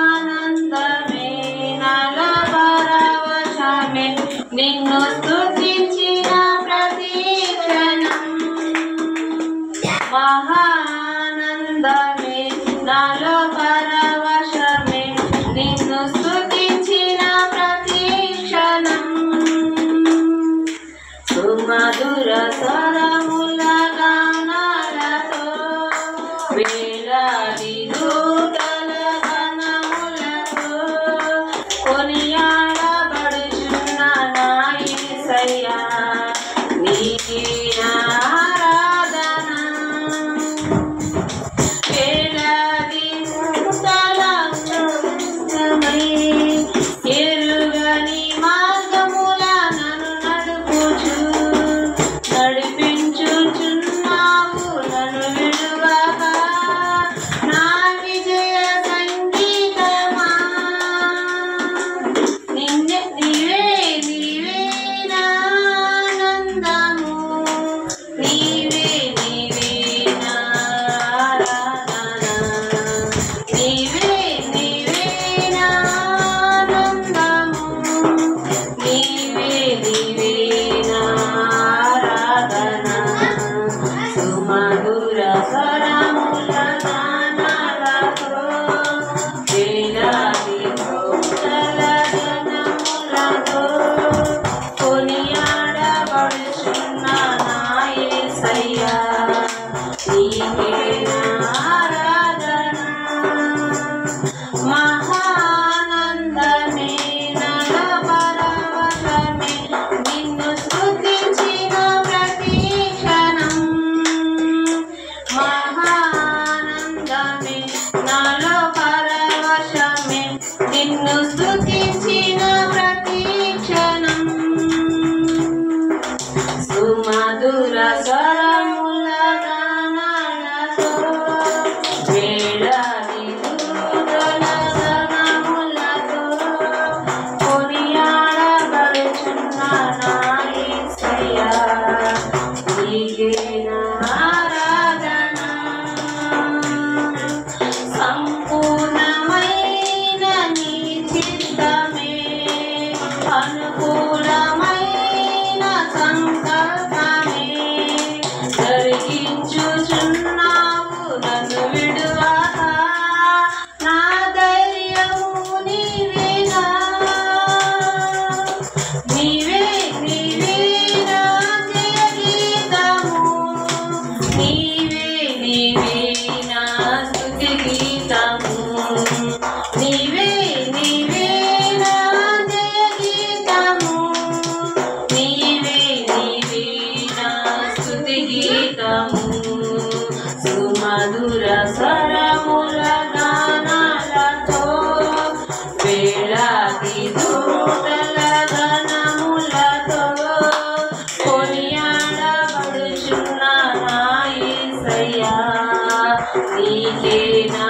మహానందమే నాలో పరవశమే నిన్ను స్తుతించిన ప్రతి క్షణం. మహానందమే నాలో పరవశమే నిన్ను స్తుతించిన ప్రతి క్షణం. సుమధుర స్వరముల గానాలతో వేలాది దూతల గణములతో కొనియాడబడుచున్న నా యేసయ్యా నీకే ఆరాధన. వేలాది దూతల గణమై ఎరుగని మార్గముల నన్ను నడిపించుచున్నావు నన్ను విడువక. నా విజయ సంగీతమా నీవే నా ఆనందము, నీవే నా ఆరాధన. నీవే నా ఆనందము, నీవే నా ఆరాధన. సుమధుర స్వరముల గానాలతో వేలాది దూతల గణములతో కొనియాడబడుచున్న నా యేసయ్యా నీకే నా ఆరాధన. మహానందమే నాలో పరవశమే నిన్ను స్తుతించిన ప్రతి క్షణం. మహానందమే నాలో పరవశమే నిన్ను స్తుతించిన ప్రతి క్షణం. సుమధుర స్వరముల గానాలతో వేలాది దూతల గణములతో కొనియాడబడుచున్న నా యేసయ్యా నీకే నా ఆరాధన. సంపూర్ణమైన నీ చిత్తమే అనుకూలమైన సంకల్పమే జరిగించుచున్నావు నన్ను విడువక. నా ధైర్యము నీవేగా, నీవే నా జయ గీతము, నీవే నా స్తుతి గీతము. నీవే నా జయ గీతము, నీవే నా స్తుతి గీతము. సుమధుర స్వరముల గానాలతో వేలాది దూతల గణములతో కొనియాడబడుచున్న నా యేసయ్యా నీకే నా